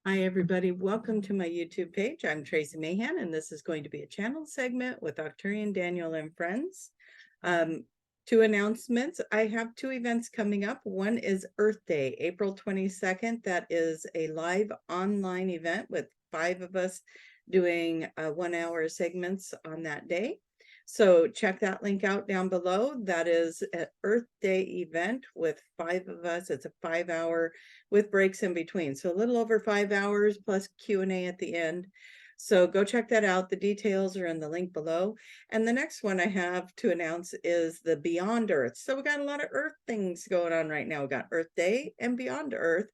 Hi, everybody. Welcome to my YouTube page. I'm Tracie Mahan, and this is going to be a channel segment with Arcturian Daniel and friends. Two announcements. I have two events coming up. One is Earth Day, April 22nd. That is a live online event with 5 of us doing 1-hour segments on that day. So check that link out down below. That is an Earth Day event with 5 of us. It's a 5-hour with breaks in between. So a little over 5 hours plus Q&A at the end. So go check that out. The details are in the link below. And the next one I have to announce is the Beyond Earth. So we got a lot of Earth things going on right now. We got Earth Day and Beyond Earth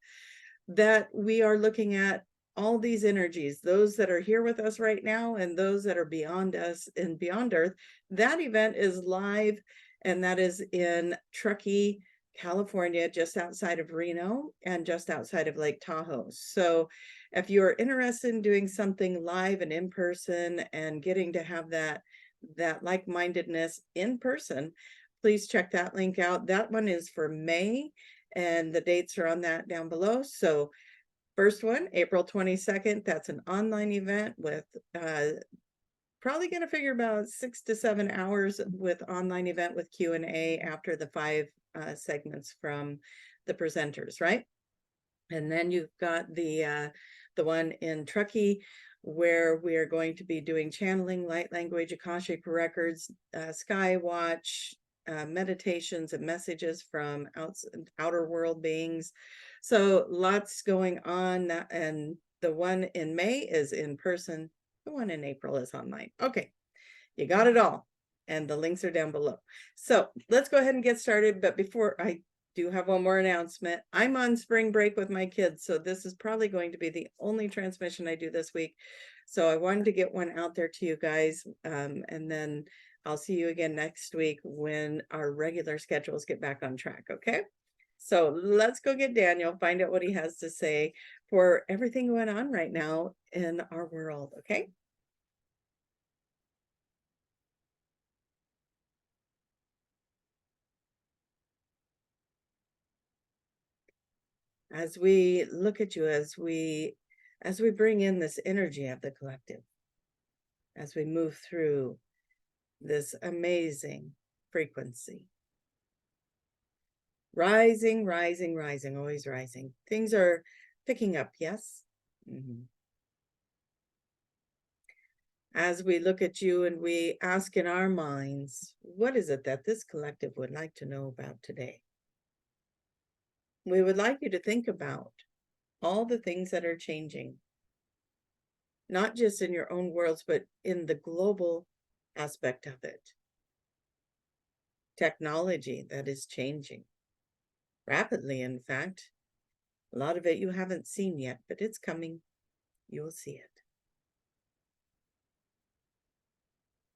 that we are looking at all these energies, those that are here with us right now and those that are beyond us and beyond Earth. That event is live, and that is in Truckee, California, just outside of Reno and just outside of Lake Tahoe. So if you're interested in doing something live and in person and getting to have that like-mindedness in person, please check that link out. That one is for May, and the dates are on that down below. So first one, April 22nd, that's an online event with probably going to figure about 6 to 7 hours with online event with Q&A after the 5 segments from the presenters, right? And then you've got the one in Truckee, where we are going to be doing channeling, light language, Akashic records, sky watch, meditations and messages from outer world beings. So lots going on. And the one in May is in person. The one in April is online. Okay, you got it all. And the links are down below. So let's go ahead and get started. But before I do have one more announcement. I'm on spring break with my kids, so this is probably going to be the only transmission I do this week. So I wanted to get one out there to you guys, and then I'll see you again next week when our regular schedules get back on track, okay? So let's go get Daniel, find out what he has to say for everything going on right now in our world, okay? As we look at you, as we bring in this energy of the collective, as we move through this amazing frequency. Rising, rising, rising, always rising. Things are picking up, yes? As we look at you and we ask in our minds, what is it that this collective would like to know about today? We would like you to think about all the things that are changing, not just in your own worlds, but in the global aspect of it. Technology that is changing rapidly, in fact. A lot of it you haven't seen yet, but it's coming. You'll see it.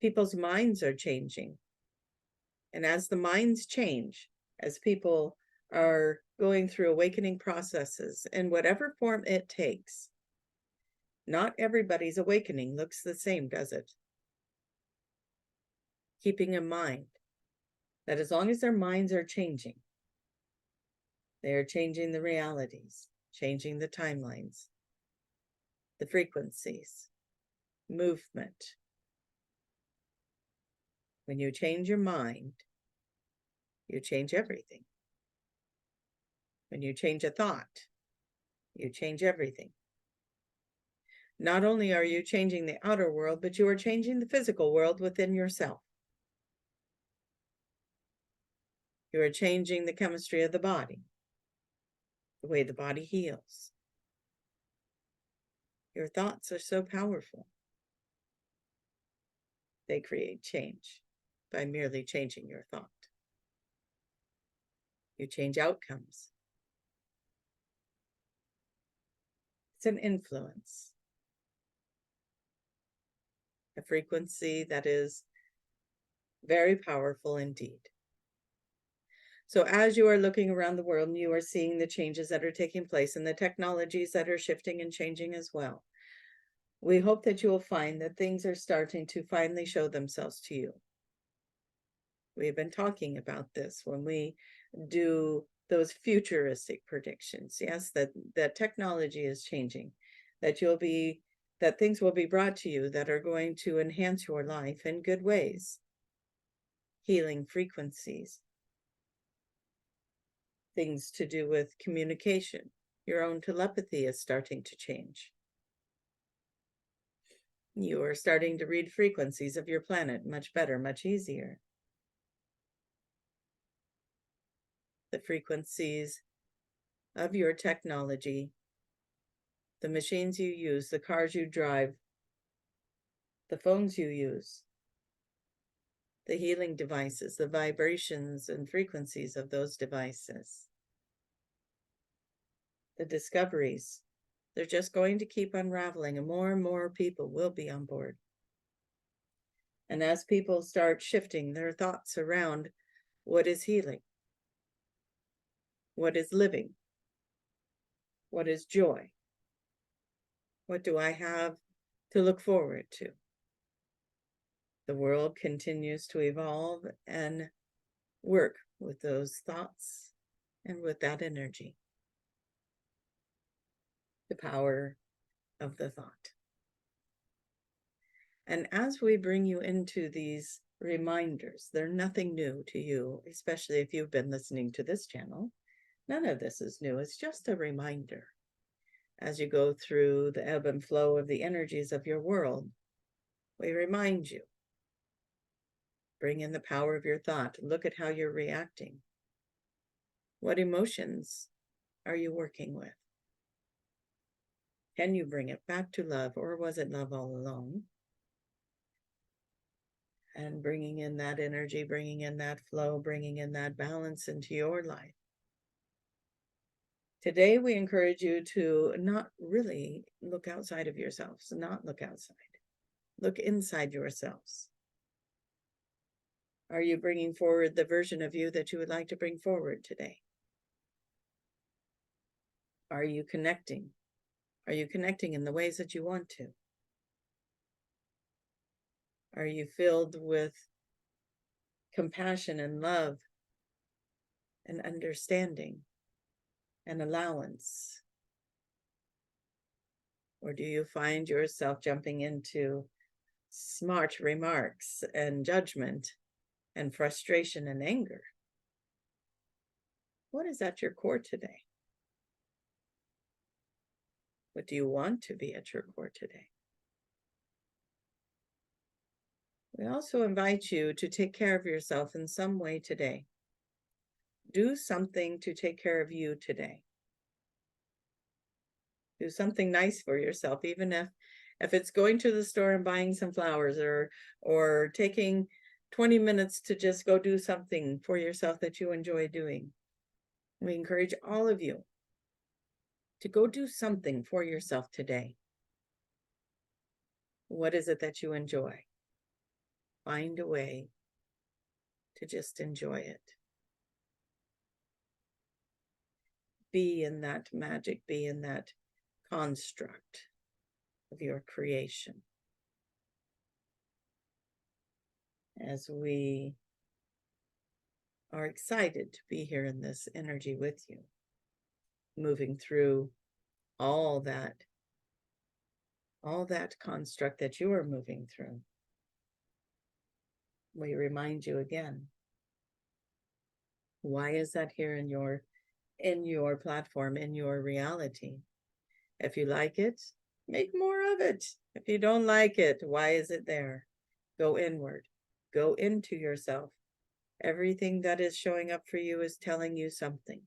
People's minds are changing. And as the minds change, as people are going through awakening processes in whatever form it takes, not everybody's awakening looks the same, does it? Keeping in mind that as long as their minds are changing, they are changing the realities, changing the timelines, the frequencies, movement. When you change your mind, you change everything. When you change a thought, you change everything. Not only are you changing the outer world, but you are changing the physical world within yourself. You are changing the chemistry of the body, the way the body heals. Your thoughts are so powerful. They create change by merely changing your thought. You change outcomes. It's an influence, a frequency that is very powerful indeed. So as you are looking around the world and you are seeing the changes that are taking place and the technologies that are shifting and changing as well, we hope that you will find that things are starting to finally show themselves to you. We've been talking about this when we do those futuristic predictions. Yes, that technology is changing. that things will be brought to you that are going to enhance your life in good ways. Healing frequencies, things to do with communication. Your own telepathy is starting to change. You are starting to read frequencies of your planet much better, much easier. The frequencies of your technology, the machines you use, the cars you drive, the phones you use, the healing devices, the vibrations and frequencies of those devices, the discoveries. They're just going to keep unraveling, and more people will be on board. And as people start shifting their thoughts around what is healing, what is living, what is joy, what do I have to look forward to? The world continues to evolve and work with those thoughts and with that energy. The power of the thought. And as we bring you into these reminders, they're nothing new to you, especially if you've been listening to this channel. None of this is new. It's just a reminder. As you go through the ebb and flow of the energies of your world, we remind you. Bring in the power of your thought. Look at how you're reacting. What emotions are you working with? Can you bring it back to love, or was it love all along? And bringing in that energy, bringing in that flow, bringing in that balance into your life. Today, we encourage you to not really look outside of yourselves, not look outside. Look inside yourselves. Are you bringing forward the version of you that you would like to bring forward today? Are you connecting? Are you connecting in the ways that you want to? Are you filled with compassion and love and understanding and allowance? Or do you find yourself jumping into smart remarks and judgment and frustration and anger? What is at your core today? What do you want to be at your core today? We also invite you to take care of yourself in some way today. Do something to take care of you today. Do something nice for yourself, even if it's going to the store and buying some flowers, or taking 20 minutes to just go do something for yourself that you enjoy doing. We encourage all of you to go do something for yourself today. What is it that you enjoy? Find a way to just enjoy it. Be in that magic, be in that construct of your creation. As we are excited to be here in this energy with you, moving through all that construct that you are moving through. We remind you again, why is that here in your platform, in your reality? If you like it, make more of it. If you don't like it, why is it there? Go inward. Go into yourself. Everything that is showing up for you is telling you something.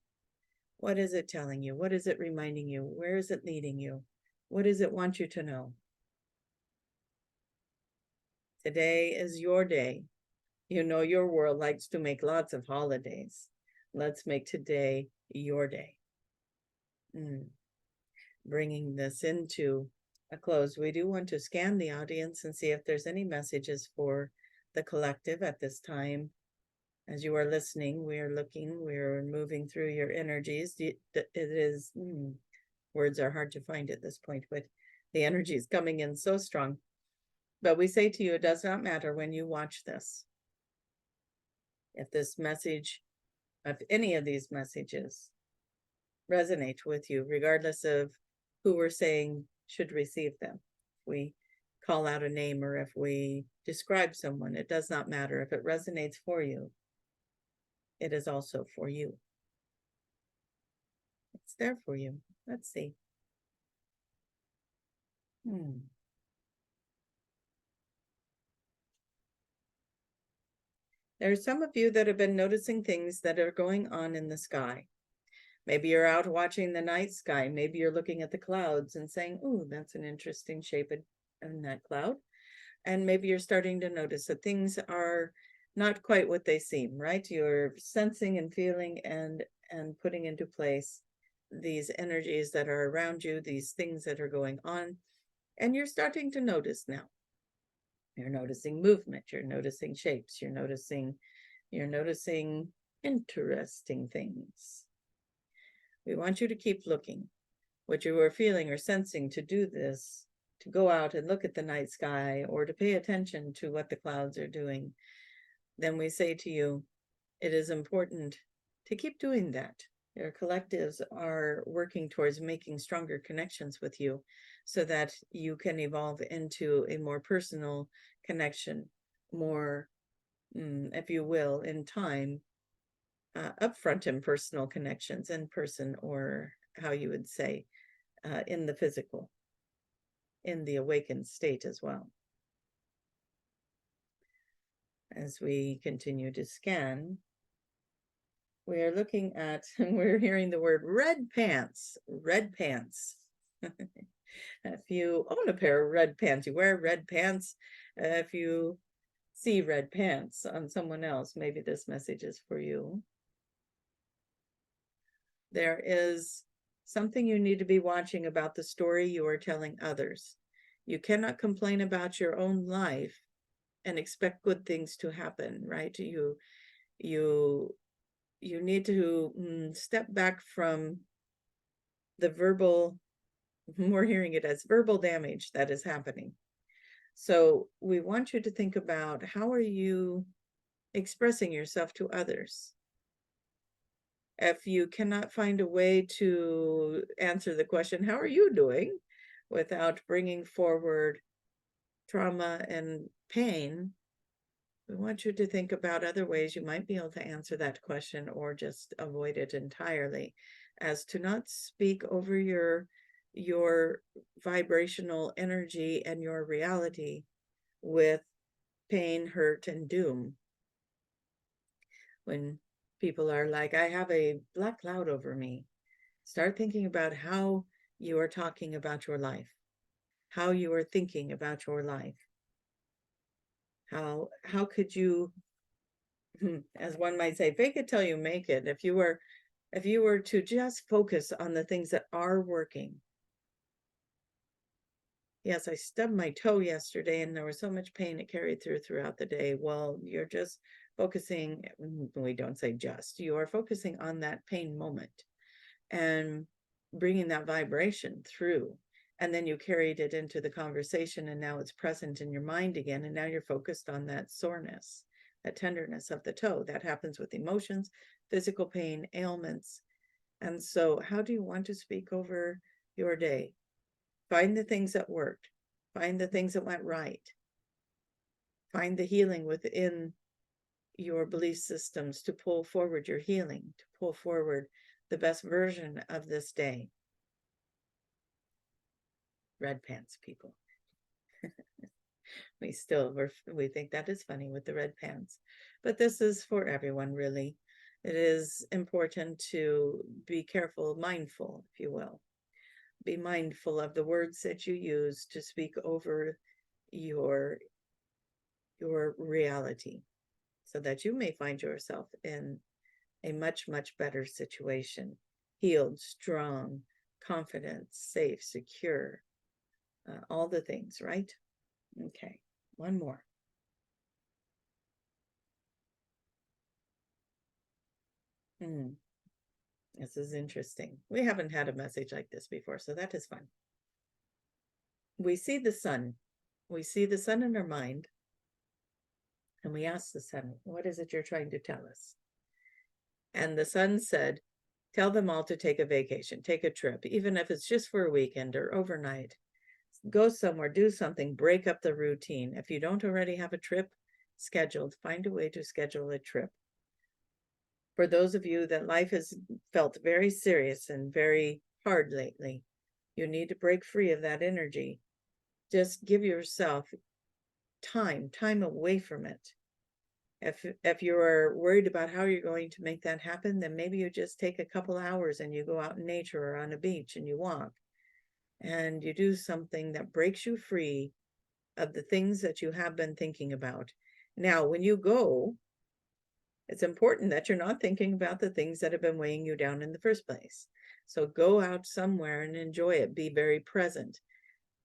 What is it telling you? What is it reminding you? Where is it leading you? What does it want you to know? Today is your day. You know your world likes to make lots of holidays. Let's make today your day. Bringing this into a close, we do want to scan the audience and see if there's any messages for the collective at this time. As you are listening, we're moving through your energies. Words are hard to find at this point, but the energy is coming in so strong. But we say to you, it does not matter when you watch this. If this message, if any of these messages resonate with you, regardless of who we're saying should receive them. We call out a name or if we describe someone, it does not matter. If it resonates for you, it is also for you. It's there for you. Let's see. There are some of you that have been noticing things that are going on in the sky. Maybe you're out watching the night sky. Maybe you're looking at the clouds and saying, "Ooh, that's an interesting shape in that cloud." And maybe you're starting to notice that things are not quite what they seem, right? You're sensing and feeling and putting into place these energies that are around you, these things that are going on, and you're starting to notice now. You're noticing movement, you're noticing shapes, you're noticing interesting things. We want you to keep looking. What you are feeling or sensing to do this, to go out and look at the night sky or to pay attention to what the clouds are doing, then we say to you, it is important to keep doing that. Your collectives are working towards making stronger connections with you so that you can evolve into a more personal connection, more, if you will, in time, upfront and personal connections in person, or how you would say, in the physical, in the awakened state as well. As we continue to scan, we are looking at, and we're hearing the word red pants, red pants. If you own a pair of red pants, you wear red pants. If you see red pants on someone else, maybe this message is for you. There is something you need to be watching about the story you are telling others. You cannot complain about your own life and expect good things to happen, right? You need to step back from the verbal, we're hearing it as verbal damage that is happening. So we want you to think about, how are you expressing yourself to others? If you cannot find a way to answer the question, how are you doing, without bringing forward trauma and pain, we want you to think about other ways you might be able to answer that question or just avoid it entirely, as to not speak over your vibrational energy and your reality with pain, hurt, and doom. When people are like, I have a black cloud over me, start thinking about how you are talking about your life, how you are thinking about your life. How could you, as one might say, fake it till you make it. If you were to just focus on the things that are working. Yes, I stubbed my toe yesterday and there was so much pain it carried throughout the day. Well, you're just focusing, we don't say just, you are focusing on that pain moment and bringing that vibration through. And then you carried it into the conversation and now it's present in your mind again. And now you're focused on that soreness, that tenderness of the toe. That happens with emotions, physical pain, ailments. And so how do you want to speak over your day? Find the things that worked. Find the things that went right. Find the healing within your belief systems to pull forward your healing, to pull forward the best version of this day. Red pants, people. We think that is funny with the red pants, but this is for everyone, really. It is important to be careful, mindful, if you will. Be mindful of the words that you use to speak over your reality, so that you may find yourself in a much, much better situation, healed, strong, confident, safe, secure, all the things, right? Okay, one more. This is interesting. We haven't had a message like this before, so that is fun. We see the sun. We see the sun in our mind, and we ask the sun, what is it you're trying to tell us? And the sun said, tell them all to take a vacation, take a trip, even if it's just for a weekend or overnight. go somewhere, do something, break up the routine. If you don't already have a trip scheduled, find a way to schedule a trip. For those of you that life has felt very serious and very hard lately, you need to break free of that energy. Just give yourself time away from it. If you're worried about how you're going to make that happen, then maybe you just take a couple hours and you go out in nature or on a beach and you walk and you do something that breaks you free of the things that you have been thinking about. Now, when you go, it's important that you're not thinking about the things that have been weighing you down in the first place. So go out somewhere and enjoy it. Be very present.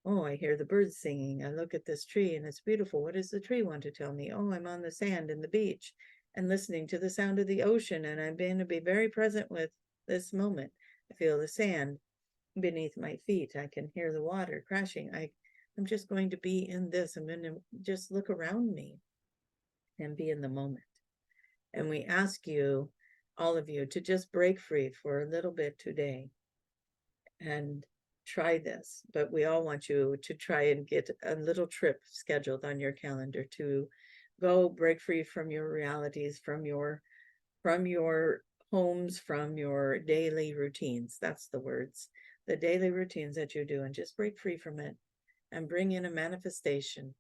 Oh, I hear the birds singing. I look at this tree and it's beautiful. What does the tree want to tell me? Oh, I'm on the sand in the beach and listening to the sound of the ocean, and I'm going to be very present with this moment. I feel the sand beneath my feet. I can hear the water crashing. I'm just going to be in this. I'm going to just look around me and be in the moment. And we ask you, all of you, to just break free for a little bit today and try this. But we all want you to try and get a little trip scheduled on your calendar to go break free from your realities, from your homes, from your daily routines. That's the words. The daily routines that you do, and just break free from it and bring in a manifestation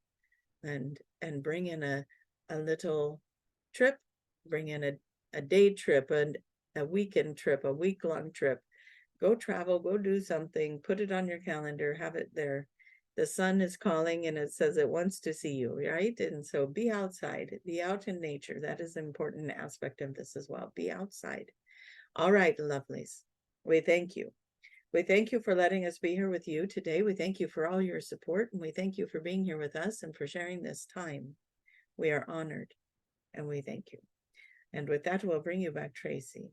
and bring in a little trip, bring in a day trip and a weekend trip, a week-long trip. Go travel, go do something, put it on your calendar, have it there. The sun is calling and it says it wants to see you, right? And so be outside, be out in nature. That is an important aspect of this as well. Be outside. All right, lovelies. We thank you. We thank you for letting us be here with you today. We thank you for all your support, and we thank you for being here with us and for sharing this time. We are honored, and we thank you. And with that, we'll bring you back, Tracie.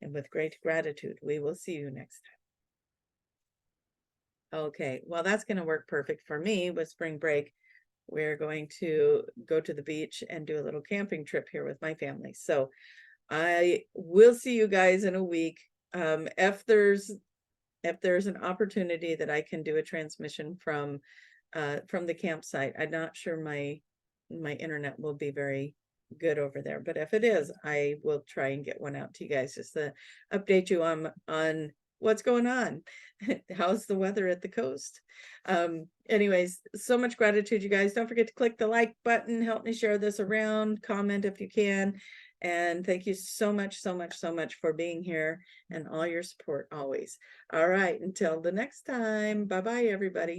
And with great gratitude, we will see you next time. Okay, well, that's going to work perfect for me with spring break. We're going to go to the beach and do a little camping trip here with my family. So I will see you guys in a week. If there's an opportunity that I can do a transmission from the campsite, I'm not sure my internet will be very good over there, but if it is, I will try and get one out to you guys just to update you on what's going on. How's the weather at the coast? Anyways, so much gratitude, you guys. Don't forget to click the like button, help me share this around, comment if you can. And thank you so much for being here and all your support always. All right, until the next time. Bye-bye, everybody.